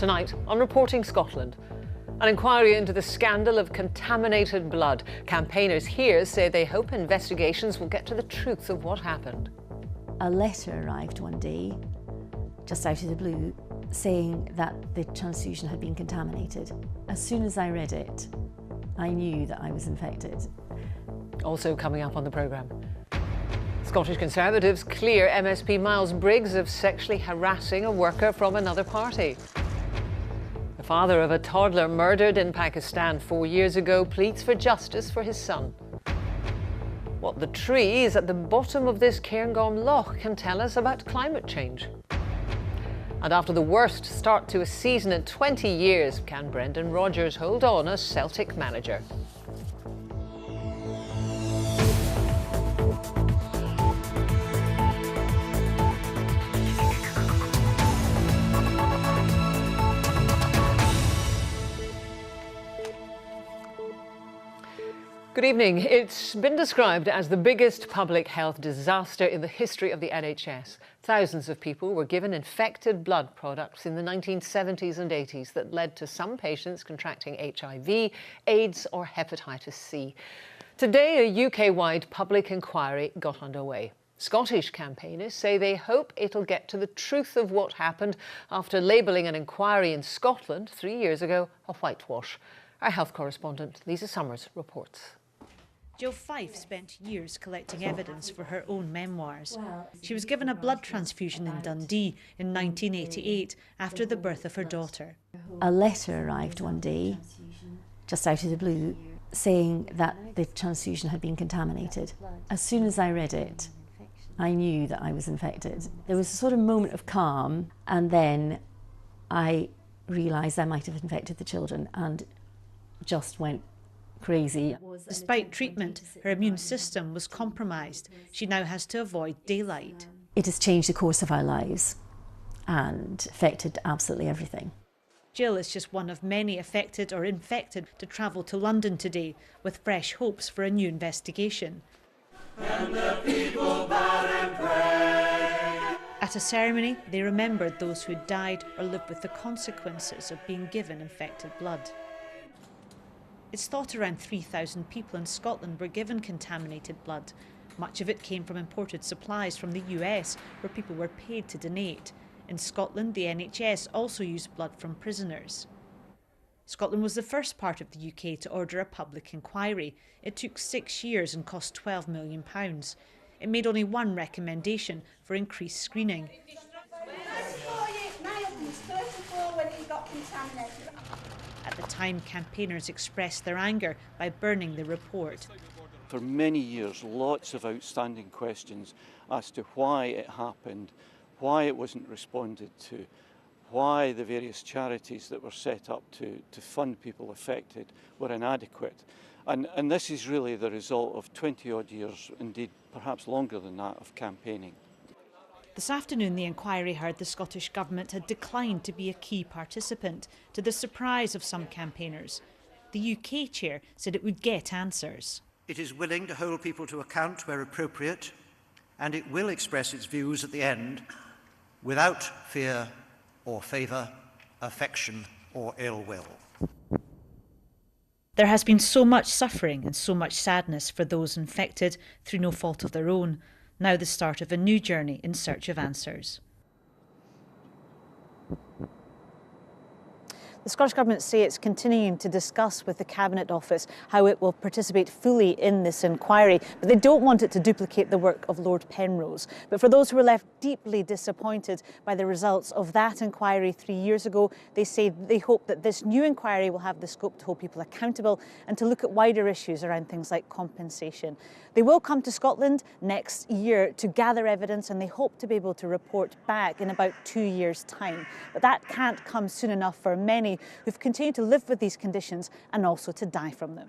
Tonight on Reporting Scotland, an inquiry into the scandal of contaminated blood. Campaigners here say they hope investigations will get to the truth of what happened. A letter arrived one day, just out of the blue, saying that the transfusion had been contaminated. As soon as I read it, I knew that I was infected. Also coming up on the programme, Scottish Conservatives clear MSP Miles Briggs of sexually harassing a worker from another party. The father of a toddler murdered in Pakistan 4 years ago pleads for justice for his son. What the trees at the bottom of this Cairngorm Loch can tell us about climate change. And after the worst start to a season in 20 years, can Brendan Rodgers hold on as Celtic manager? Good evening. It's been described as the biggest public health disaster in the history of the NHS. Thousands of people were given infected blood products in the 1970s and 80s that led to some patients contracting HIV, AIDS or hepatitis C. Today, a UK-wide public inquiry got underway. Scottish campaigners say they hope it'll get to the truth of what happened after labelling an inquiry in Scotland 3 years ago a whitewash. Our health correspondent Lisa Summers reports. Jill Fife spent years collecting evidence for her own memoirs. She was given a blood transfusion in Dundee in 1988 after the birth of her daughter. A letter arrived one day, just out of the blue, saying that the transfusion had been contaminated. As soon as I read it, I knew that I was infected. There was a sort of moment of calm, and then I realised I might have infected the children and just went crazy. Despite treatment, her immune system was compromised. She now has to avoid daylight. It has changed the course of our lives and affected absolutely everything. Jill is just one of many affected or infected to travel to London today with fresh hopes for a new investigation. And the people bow and pray. At a ceremony, they remembered those who died or lived with the consequences of being given infected blood. It's thought around 3,000 people in Scotland were given contaminated blood. Much of it came from imported supplies from the US, where people were paid to donate. In Scotland, the NHS also used blood from prisoners. Scotland was the first part of the UK to order a public inquiry. It took 6 years and cost £12 million. It made only one recommendation for increased screening. At the time, campaigners expressed their anger by burning the report. For many years, lots of outstanding questions as to why it happened, why it wasn't responded to, why the various charities that were set up to fund people affected were inadequate. And this is really the result of 20-odd years, indeed perhaps longer than that, of campaigning. This afternoon, the inquiry heard the Scottish Government had declined to be a key participant, to the surprise of some campaigners. The UK chair said it would get answers. It is willing to hold people to account where appropriate, and it will express its views at the end without fear or favour, affection or ill will. There has been so much suffering and so much sadness for those infected through no fault of their own. Now the start of a new journey in search of answers. The Scottish Government say it's continuing to discuss with the Cabinet Office how it will participate fully in this inquiry, but they don't want it to duplicate the work of Lord Penrose. But for those who were left deeply disappointed by the results of that inquiry 3 years ago, they say they hope that this new inquiry will have the scope to hold people accountable and to look at wider issues around things like compensation. They will come to Scotland next year to gather evidence, and they hope to be able to report back in about 2 years' time. But that can't come soon enough for many who've continued to live with these conditions and also to die from them.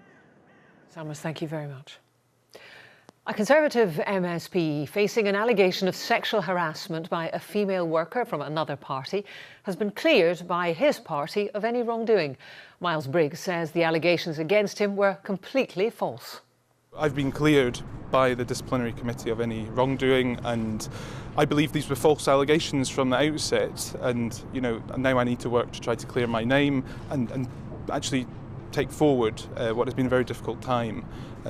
Summers, thank you very much. A Conservative MSP facing an allegation of sexual harassment by a female worker from another party has been cleared by his party of any wrongdoing. Miles Briggs says the allegations against him were completely false. I've been cleared by the disciplinary committee of any wrongdoing, and I believe these were false allegations from the outset, and now I need to work to try to clear my name and actually take forward what has been a very difficult time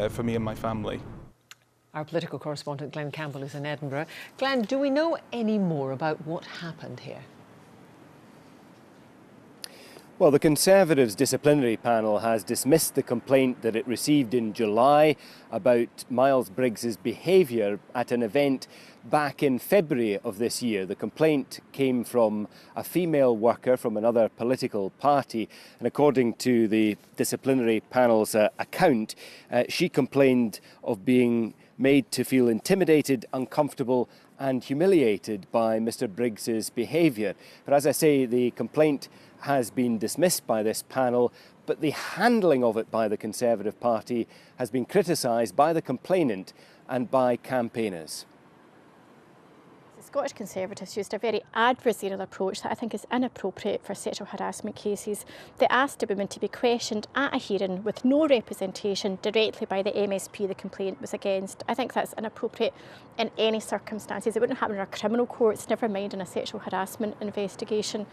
for me and my family. Our political correspondent Glenn Campbell is in Edinburgh. Glenn, do we know any more about what happened here? Well, the Conservatives' disciplinary panel has dismissed the complaint that it received in July about Miles Briggs's behaviour at an event back in February of this year. The complaint came from a female worker from another political party, and according to the disciplinary panel's account, she complained of being made to feel intimidated, uncomfortable and humiliated by Mr. Briggs's behaviour. But as I say, the complaint has been dismissed by this panel, but the handling of it by the Conservative Party has been criticised by the complainant and by campaigners. The Scottish Conservatives used a very adversarial approach that I think is inappropriate for sexual harassment cases. They asked the women to be questioned at a hearing with no representation directly by the MSP the complaint was against. I think that's inappropriate in any circumstances. It wouldn't happen in our criminal courts, never mind in a sexual harassment investigation.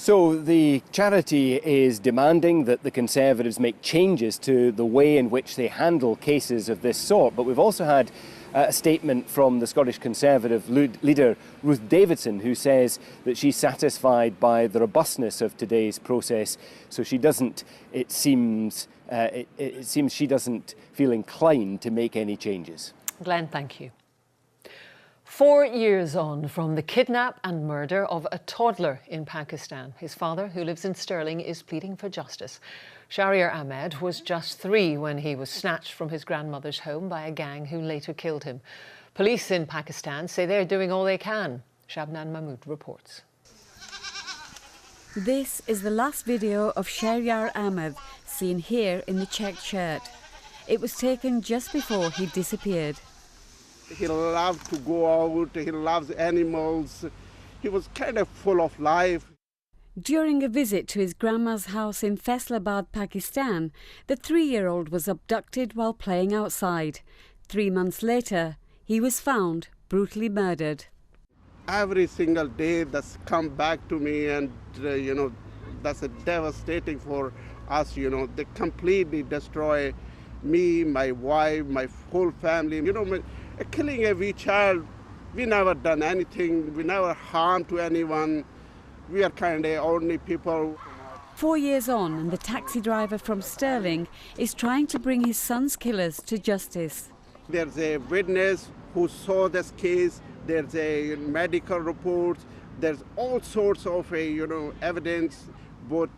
So the charity is demanding that the Conservatives make changes to the way in which they handle cases of this sort. But we've also had a statement from the Scottish Conservative leader Ruth Davidson, who says that she's satisfied by the robustness of today's process. So she doesn't, it seems she doesn't feel inclined to make any changes. Glenn, thank you. 4 years on from the kidnap and murder of a toddler in Pakistan. His father, who lives in Stirling, is pleading for justice. Shahryar Ahmed was just 3 when he was snatched from his grandmother's home by a gang who later killed him. Police in Pakistan say they're doing all they can. Shabnan Mahmood reports. This is the last video of Shahryar Ahmed, seen here in the checked shirt. It was taken just before he disappeared. He loved to go out, he loves animals, he was kind of full of life. During a visit to his grandma's house in Faisalabad, Pakistan, the 3-year-old was abducted while playing outside. 3 months later, he was found brutally murdered. Every single day that's come back to me, and that's devastating for us. They completely destroy me, my wife, my whole family. Killing every child, we never done anything, we never harmed to anyone. We are kind of ordinary people. 4 years on, and the taxi driver from Stirling is trying to bring his son's killers to justice. There's a witness who saw this case, there's a medical report, there's all sorts of evidence, but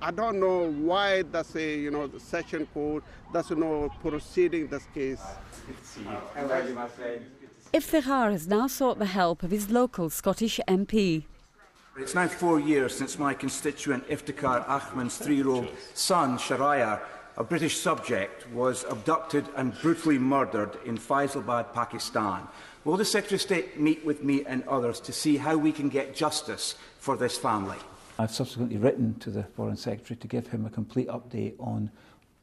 I don't know why that's the session court doesn't know proceeding this case. Iftikhar has now sought the help of his local Scottish MP. It's now 4 years since my constituent Iftikhar Ahmed's 3-year-old son, Shahryar, a British subject, was abducted and brutally murdered in Faisalabad, Pakistan. Will the Secretary of State meet with me and others to see how we can get justice for this family? I've subsequently written to the Foreign Secretary to give him a complete update on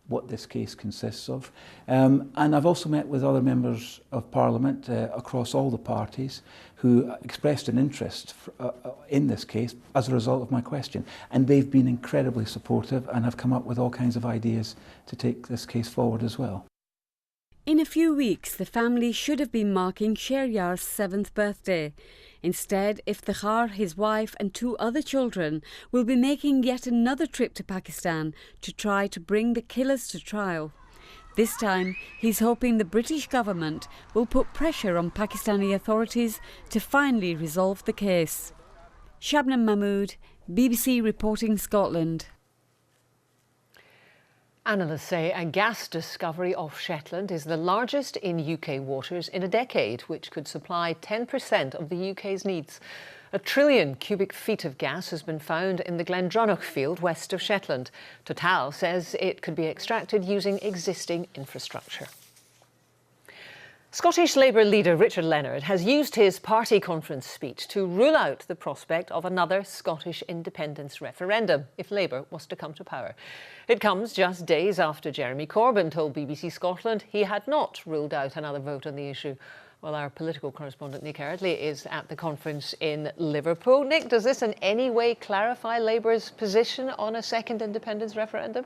what this case consists of. And I've also met with other members of Parliament across all the parties who expressed an interest in this case as a result of my question. And they've been incredibly supportive and have come up with all kinds of ideas to take this case forward as well. In a few weeks, the family should have been marking Shahryar's 7th birthday. Instead, Iftikhar, his wife and 2 other children will be making yet another trip to Pakistan to try to bring the killers to trial. This time, he's hoping the British government will put pressure on Pakistani authorities to finally resolve the case. Shabnam Mahmood, BBC Reporting Scotland. Analysts say a gas discovery off Shetland is the largest in UK waters in a decade, which could supply 10% of the UK's needs. 1 trillion cubic feet of gas has been found in the Glendronach field west of Shetland. Total says it could be extracted using existing infrastructure. Scottish Labour leader Richard Leonard has used his party conference speech to rule out the prospect of another Scottish independence referendum if Labour was to come to power. It comes just days after Jeremy Corbyn told BBC Scotland he had not ruled out another vote on the issue. Well, our political correspondent Nick Eardley is at the conference in Liverpool. Nick, does this in any way clarify Labour's position on a second independence referendum?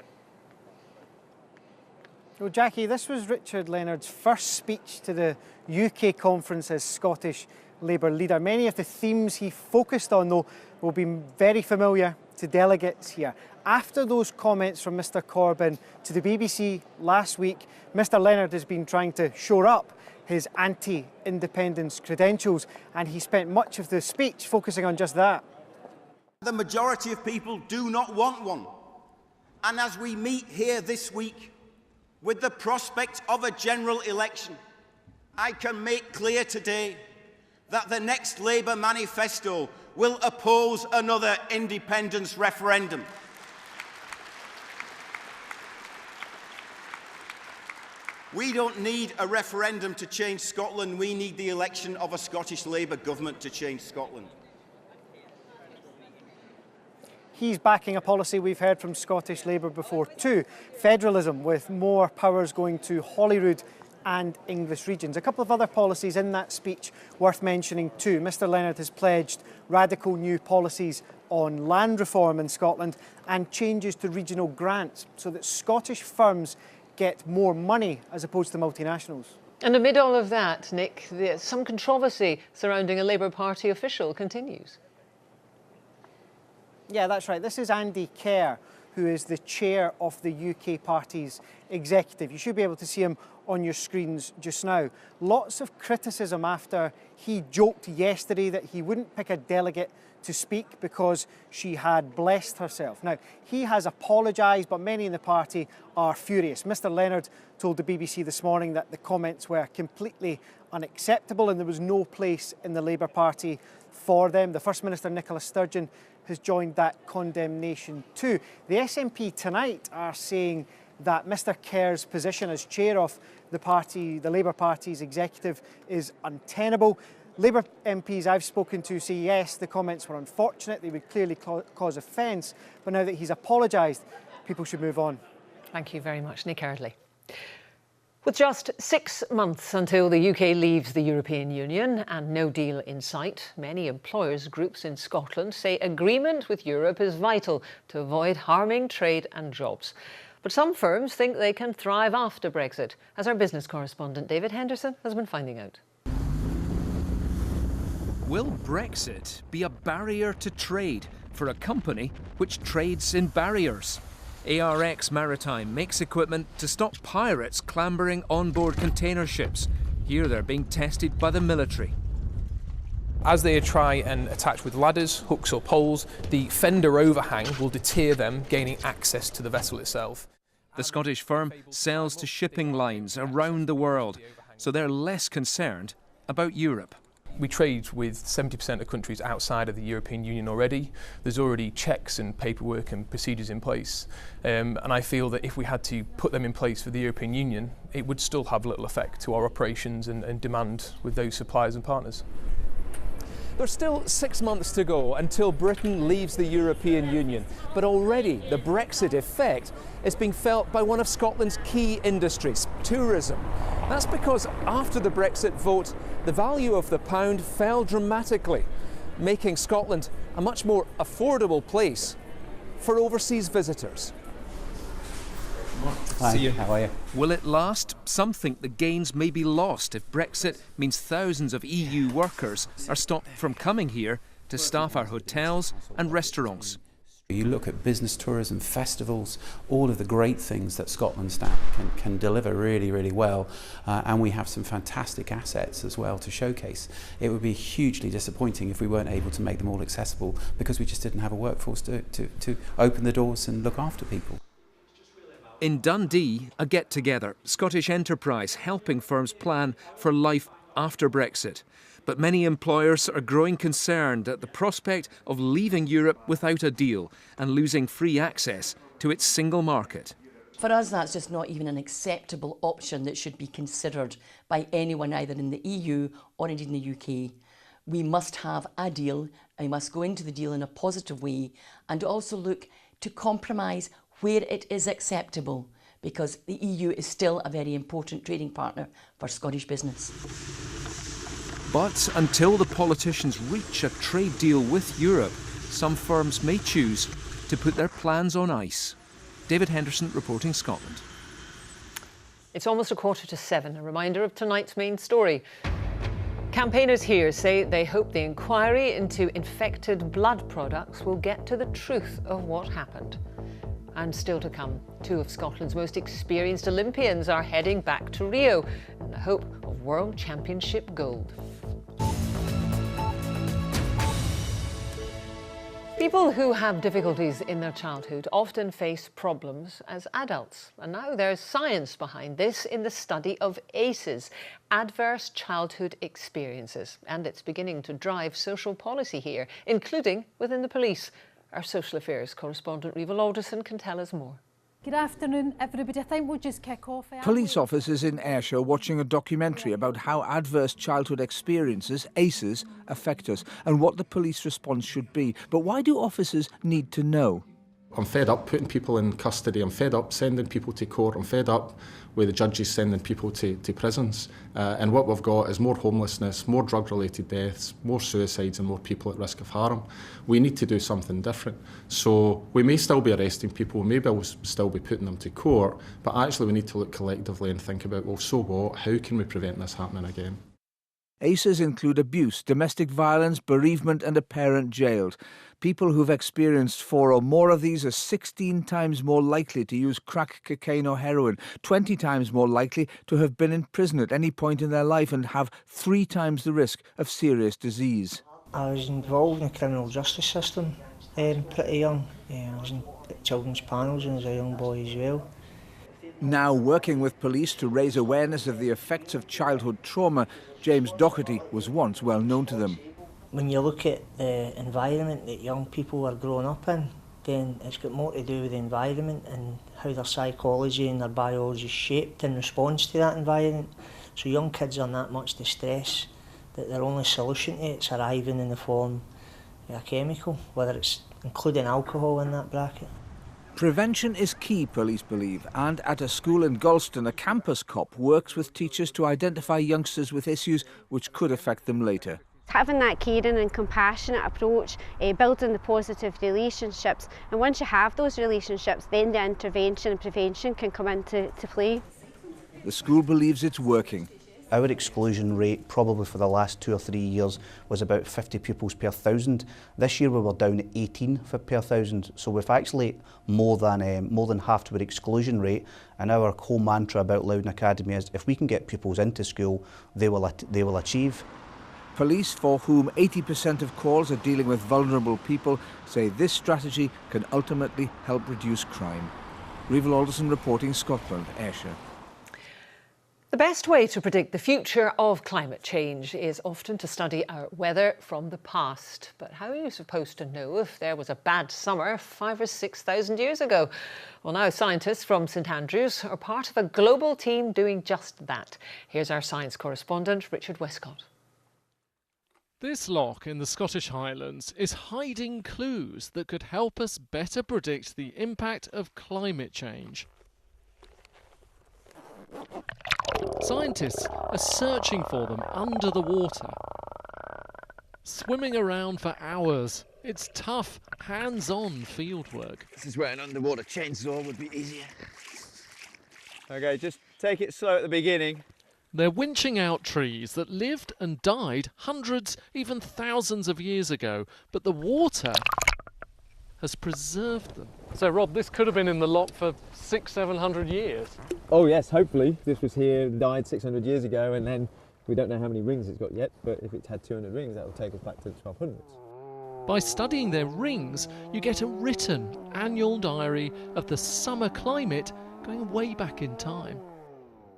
Well, Jackie, this was Richard Leonard's first speech to the UK conference as Scottish Labour leader. Many of the themes he focused on, though, will be very familiar to delegates here. After those comments from Mr Corbyn to the BBC last week, Mr Leonard has been trying to shore up his anti-independence credentials, and he spent much of the speech focusing on just that. The majority of people do not want one. And as we meet here this week, with the prospect of a general election, I can make clear today that the next Labour manifesto will oppose another independence referendum. We don't need a referendum to change Scotland. We need the election of a Scottish Labour government to change Scotland. He's backing a policy we've heard from Scottish Labour before too, federalism, with more powers going to Holyrood and English regions. A couple of other policies in that speech worth mentioning too. Mr Leonard has pledged radical new policies on land reform in Scotland and changes to regional grants so that Scottish firms get more money as opposed to multinationals. And amid all of that, Nick, some controversy surrounding a Labour Party official continues. Yeah, that's right. This is Andy Kerr, who is the chair of the UK Party's executive. You should be able to see him on your screens just now. Lots of criticism after he joked yesterday that he wouldn't pick a delegate to speak because she had blessed herself. Now, he has apologised, but many in the party are furious. Mr Leonard told the BBC this morning that the comments were completely unacceptable and there was no place in the Labour Party for them. The First Minister, Nicola Sturgeon, has joined that condemnation too. The SNP tonight are saying that Mr Kerr's position as chair of the Labour Party's executive is untenable. Labour MPs I've spoken to say yes, the comments were unfortunate, they would clearly cause offence, but now that he's apologised, people should move on. Thank you very much, Nick Eardley. With just 6 months until the UK leaves the European Union and no deal in sight, many employers' groups in Scotland say agreement with Europe is vital to avoid harming trade and jobs. But some firms think they can thrive after Brexit, as our business correspondent David Henderson has been finding out. Will Brexit be a barrier to trade for a company which trades in barriers? ARX Maritime makes equipment to stop pirates clambering on board container ships. Here they're being tested by the military. As they try and attach with ladders, hooks or poles, the fender overhang will deter them gaining access to the vessel itself. The Scottish firm sells to shipping lines around the world, so they're less concerned about Europe. We trade with 70% of countries outside of the European Union already. There's already checks and paperwork and procedures in place. And I feel that if we had to put them in place for the European Union, it would still have little effect to our operations and demand with those suppliers and partners. There's still 6 months to go until Britain leaves the European Union, but already the Brexit effect is being felt by one of Scotland's key industries, tourism. That's because after the Brexit vote, the value of the pound fell dramatically, making Scotland a much more affordable place for overseas visitors. Hi, see you. How are you? Will it last? Some think the gains may be lost if Brexit means thousands of EU workers are stopped from coming here to staff our hotels and restaurants. You look at business tourism, festivals, all of the great things that Scotland staff can deliver really, really well, and we have some fantastic assets as well to showcase. It would be hugely disappointing if we weren't able to make them all accessible because we just didn't have a workforce to open the doors and look after people. In Dundee, a get-together, Scottish Enterprise helping firms plan for life after Brexit. But many employers are growing concerned at the prospect of leaving Europe without a deal and losing free access to its single market. For us, that's just not even an acceptable option that should be considered by anyone either in the EU or indeed in the UK. We must have a deal, and we must go into the deal in a positive way and also look to compromise where it is acceptable, because the EU is still a very important trading partner for Scottish business. But until the politicians reach a trade deal with Europe, some firms may choose to put their plans on ice. David Henderson reporting Scotland. It's almost 7:15, a reminder of tonight's main story. Campaigners here say they hope the inquiry into infected blood products will get to the truth of what happened. And still to come, 2 of Scotland's most experienced Olympians are heading back to Rio in the hope of World Championship gold. People who have difficulties in their childhood often face problems as adults. And now there's science behind this in the study of ACEs, Adverse Childhood Experiences. And it's beginning to drive social policy here, including within the police. Our social affairs correspondent Rival Alderson can tell us more. Good afternoon, everybody. I think we'll just kick off. Police officers in Ayrshire watching a documentary about how adverse childhood experiences, ACEs, affect us and what the police response should be. But why do officers need to know? I'm fed up putting people in custody. I'm fed up sending people to court. I'm fed up with the judges sending people to prisons. And what we've got is more homelessness, more drug-related deaths, more suicides and more people at risk of harm. We need to do something different. So we may still be arresting people, maybe we'll still be putting them to court, but actually we need to look collectively and think about, well, so what? How can we prevent this happening again? ACEs include abuse, domestic violence, bereavement and a parent jailed. People who've experienced 4 or more of these are 16 times more likely to use crack, cocaine or heroin, 20 times more likely to have been in prison at any point in their life and have 3 times the risk of serious disease. I was involved in the criminal justice system pretty young. I was in children's panels and as a young boy as well. Now working with police to raise awareness of the effects of childhood trauma, James Doherty was once well known to them. When you look at the environment that young people are growing up in, then it's got more to do with the environment and how their psychology and their biology is shaped in response to that environment. So young kids are in that much distress that their only solution to it's arriving in the form of a chemical, whether it's including alcohol in that bracket. Prevention is key, police believe, and at a school in Galston, a campus cop works with teachers to identify youngsters with issues which could affect them later. Having that caring and compassionate approach, building the positive relationships, and once you have those relationships, then the intervention and prevention can come into play. The school believes it's working. Our exclusion rate probably for the last 2 or 3 years was about 50 pupils per 1,000. This year we were down at 18 per 1,000, so we've actually more than halved our exclusion rate. And our whole mantra about Loudon Academy is if we can get pupils into school, they will achieve. Police, for whom 80% of calls are dealing with vulnerable people, say this strategy can ultimately help reduce crime. Rival Alderson reporting Scotland, Ayrshire. The best way to predict the future of climate change is often to study our weather from the past. But how are you supposed to know if there was a bad summer 5,000 or 6,000 years ago? Well, now scientists from St Andrews are part of a global team doing just that. Here's our science correspondent, Richard Westcott. This loch in the Scottish Highlands is hiding clues that could help us better predict the impact of climate change. Scientists are searching for them under the water. Swimming around for hours. It's tough, hands-on fieldwork. This is where an underwater chainsaw would be easier. Okay, just take it slow at the beginning. They're winching out trees that lived and died hundreds, even thousands of years ago, but the water has preserved them. So Rob, this could have been in the loch for 600-700 years. Oh yes, hopefully. This was here, died 600 years ago, and then we don't know how many rings it's got yet, but if it's had 200 rings, that will take us back to the 1200s. By studying their rings, you get a written annual diary of the summer climate going way back in time.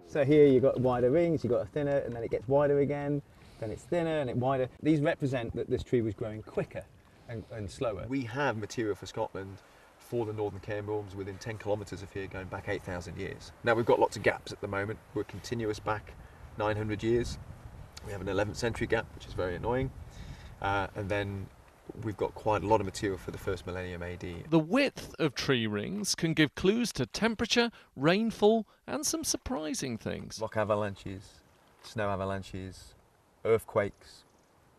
So here you've got wider rings, you've got a thinner, and then it gets wider again, then it's thinner and it's wider. These represent that this tree was growing quicker and slower. We have material for Scotland before the Northern Cairngorms, within 10 kilometres of here, going back 8,000 years. Now we've got lots of gaps at the moment. We're continuous back 900 years. We have an 11th century gap, which is very annoying. And then we've got quite a lot of material for the first millennium AD. The width of tree rings can give clues to temperature, rainfall, and some surprising things. Rock avalanches, snow avalanches, earthquakes,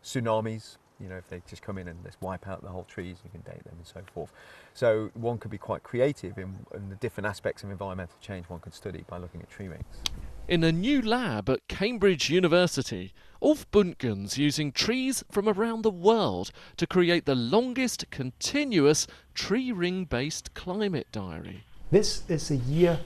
tsunamis. You know, if they just come in and just wipe out the whole trees, you can date them and so forth. So one could be quite creative in the different aspects of environmental change one could study by looking at tree rings. In a new lab at Cambridge University, Ulf Buntgen's using trees from around the world to create the longest continuous tree ring-based climate diary. This is the year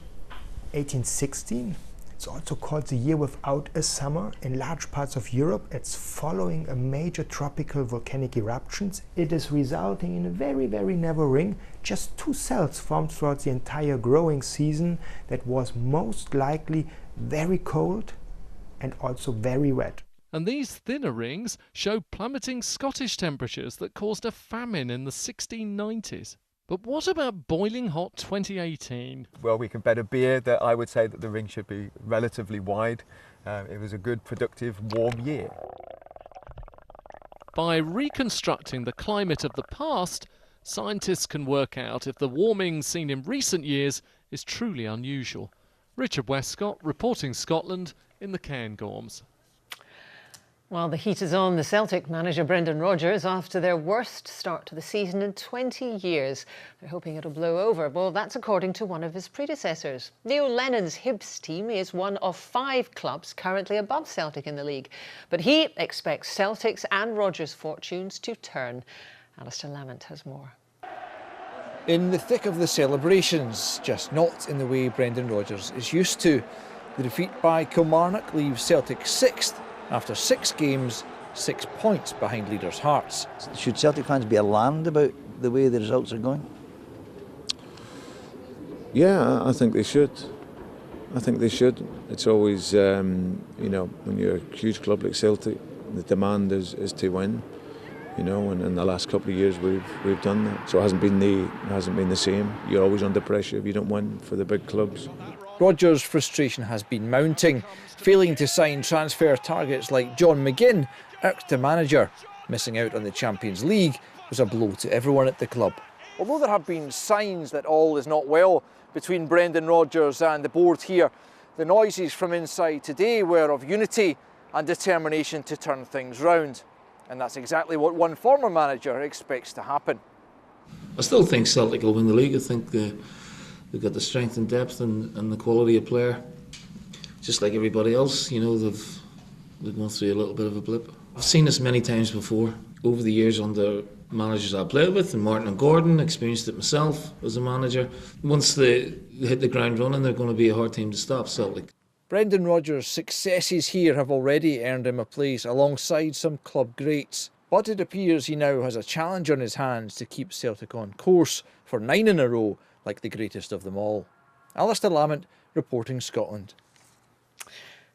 1816. It's also called the year without a summer. In large parts of Europe, it's following a major tropical volcanic eruptions. It is resulting in a very, very narrow ring. Just 2 cells formed throughout the entire growing season that was most likely very cold and also very wet. And these thinner rings show plummeting Scottish temperatures that caused a famine in the 1690s. But what about boiling hot 2018? Well, we can bet a beer that I would say that the ring should be relatively wide. It was a good, productive, warm year. By reconstructing the climate of the past, scientists can work out if the warming seen in recent years is truly unusual. Richard Westcott, reporting Scotland in the Cairngorms. Well, the heat is on the Celtic manager Brendan Rodgers after their worst start to the season in 20 years. They're hoping it'll blow over. Well, that's according to one of his predecessors. Neil Lennon's Hibs team is one of 5 clubs currently above Celtic in the league. But he expects Celtic's and Rodgers' fortunes to turn. Alistair Lamont has more. In the thick of the celebrations, just not in the way Brendan Rodgers is used to. The defeat by Kilmarnock leaves Celtic 6th after 6 games, 6 points behind leaders' Hearts. Should Celtic fans be alarmed about the way the results are going? Yeah, I think they should. I think they should. It's always, you know, when you're a huge club like Celtic, the demand is to win. You know, and in the last couple of years we've done that. So it hasn't been the same. You're always under pressure if you don't win for the big clubs. Rodgers' frustration has been mounting. Failing to sign transfer targets like John McGinn irked the manager. Missing out on the Champions League was a blow to everyone at the club. Although there have been signs that all is not well between Brendan Rodgers and the board here, the noises from inside today were of unity and determination to turn things round. And that's exactly what one former manager expects to happen. I still think Celtic will win the league. I think they've got the strength and depth and the quality of player. Just like everybody else, you know, they've gone through a little bit of a blip. I've seen this many times before over the years under managers I played with, and Martin and Gordon, experienced it myself as a manager. Once they hit the ground running, they're going to be a hard team to stop, Celtic. Brendan Rodgers' successes here have already earned him a place alongside some club greats. But it appears he now has a challenge on his hands to keep Celtic on course for 9 in a row, like the greatest of them all. Alistair Lamont, reporting Scotland.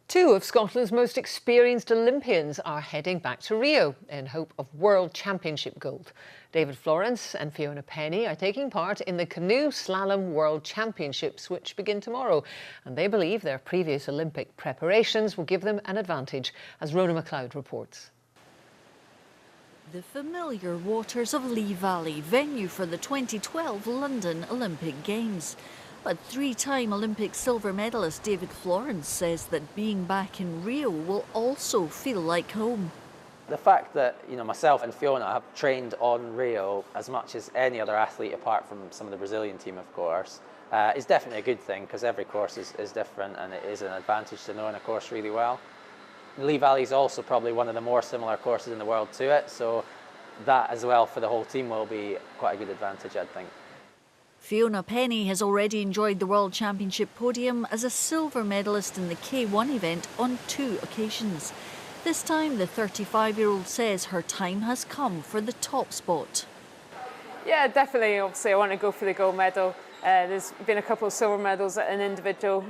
2 of Scotland's most experienced Olympians are heading back to Rio in hope of World Championship gold. David Florence and Fiona Penny are taking part in the Canoe Slalom World Championships, which begin tomorrow. And they believe their previous Olympic preparations will give them an advantage, as Rona McLeod reports. The familiar waters of Lee Valley, venue for the 2012 London Olympic Games. But 3-time Olympic silver medalist David Florence says that being back in Rio will also feel like home. The fact that, you know, myself and Fiona have trained on Rio as much as any other athlete apart from some of the Brazilian team, of course, is definitely a good thing, because every course is different, and it is an advantage to knowing a course really well. Lee Valley is also probably one of the more similar courses in the world to it, so that as well for the whole team will be quite a good advantage, I think. Fiona Penny has already enjoyed the World Championship podium as a silver medalist in the K1 event on 2 occasions. This time, the 35-year-old says her time has come for the top spot. Yeah, definitely. Obviously, I want to go for the gold medal. There's been a couple of silver medals at an individual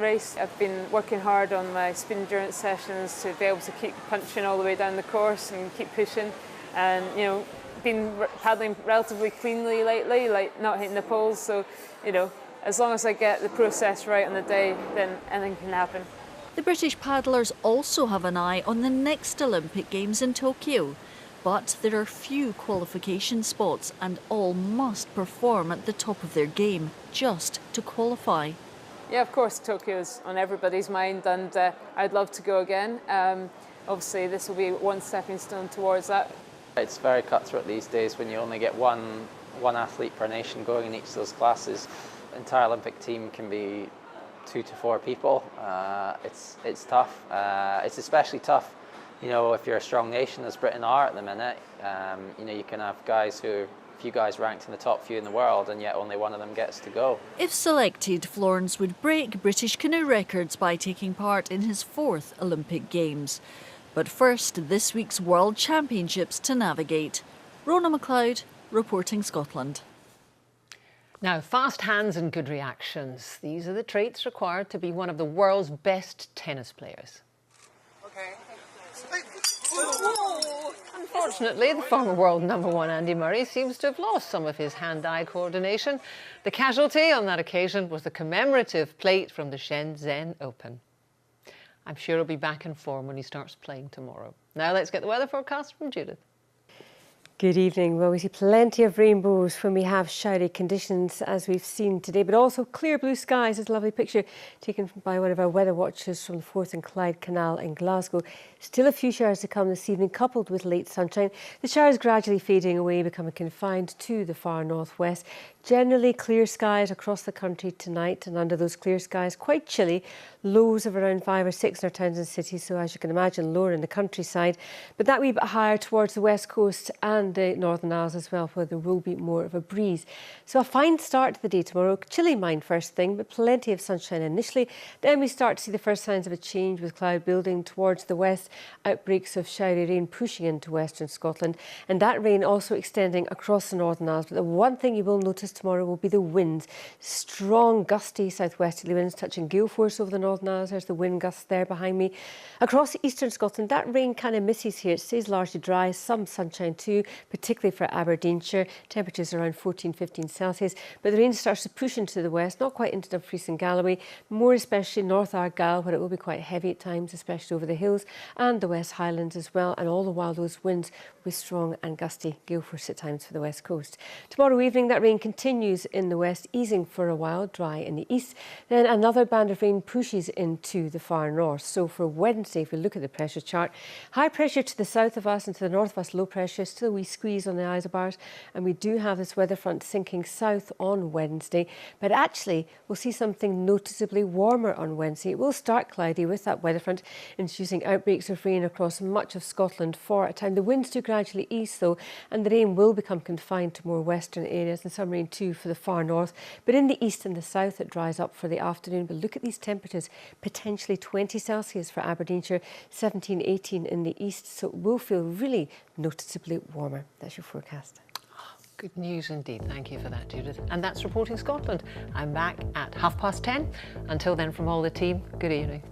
race. I've been working hard on my speed endurance sessions to be able to keep punching all the way down the course and keep pushing. And, you know, been paddling relatively cleanly lately, like not hitting the poles. So, you know, as long as I get the process right on the day, then anything can happen. The British paddlers also have an eye on the next Olympic Games in Tokyo. But there are few qualification spots and all must perform at the top of their game just to qualify. Yeah, of course, Tokyo's on everybody's mind, and I'd love to go again. Obviously, this will be one stepping stone towards that. It's very cutthroat these days when you only get one athlete per nation going in each of those classes. The entire Olympic team can be 2 to 4 people. It's tough. It's especially tough, you know, if you're a strong nation as Britain are at the minute. You know, you can have guys who, few guys ranked in the top few in the world, and yet only one of them gets to go. If selected, Florence would break British canoe records by taking part in his 4th Olympic Games. But first, this week's World Championships to navigate. Rona McLeod, reporting Scotland. Now, fast hands and good reactions. These are the traits required to be one of the world's best tennis players. Unfortunately, the former world #1 Andy Murray seems to have lost some of his hand-eye coordination. The casualty on that occasion was the commemorative plate from the Shenzhen Open. I'm sure he'll be back in form when he starts playing tomorrow. Now let's get the weather forecast from Judith. Good evening. Well, we see plenty of rainbows when we have showery conditions, as we've seen today, but also clear blue skies. It's a lovely picture taken by one of our weather watchers from the Forth and Clyde Canal in Glasgow. Still a few showers to come this evening, coupled with late sunshine. The showers gradually fading away, becoming confined to the far northwest. Generally clear skies across the country tonight, and under those clear skies, quite chilly. Lows of around 5 or 6 in our towns and cities, so as you can imagine, lower in the countryside. But that wee bit higher towards the west coast and the Northern Isles as well, where there will be more of a breeze. So a fine start to the day tomorrow. Chilly mind first thing, but plenty of sunshine initially. Then we start to see the first signs of a change with cloud building towards the west, outbreaks of showery rain pushing into western Scotland, and that rain also extending across the Northern Isles. But the one thing you will notice tomorrow will be the winds. Strong, gusty southwesterly winds touching gale force over the Northern Isles. There's the wind gusts there behind me. Across eastern Scotland, that rain kind of misses here. It stays largely dry, some sunshine too, particularly for Aberdeenshire. Temperatures around 14-15 Celsius, but the rain starts to push into the west, not quite into Dumfries and Galloway, more especially North Argyll, where it will be quite heavy at times, especially over the hills, and the West Highlands as well, and all the while those winds with strong and gusty gale force at times for the west coast. Tomorrow evening, that rain continues in the west, easing for a while, dry in the east. Then another band of rain pushes into the far north. So for Wednesday, if we look at the pressure chart, high pressure to the south of us and to the north of us, low pressure, still a wee squeeze on the isobars, and we do have this weather front sinking south on Wednesday. But actually, we'll see something noticeably warmer on Wednesday. It will start cloudy with that weather front, introducing outbreaks of rain across much of Scotland for a time. The winds do gradually ease though, and the rain will become confined to more western areas, and some rain too for the far north. But in the east and the south, it dries up for the afternoon. But look at these temperatures, potentially 20 Celsius for Aberdeenshire, 17, 18 in the east. So it will feel really noticeably warmer. That's your forecast. Good news indeed. Thank you for that, Judith. And that's Reporting Scotland. I'm back at 10:30. Until then, from all the team, good evening.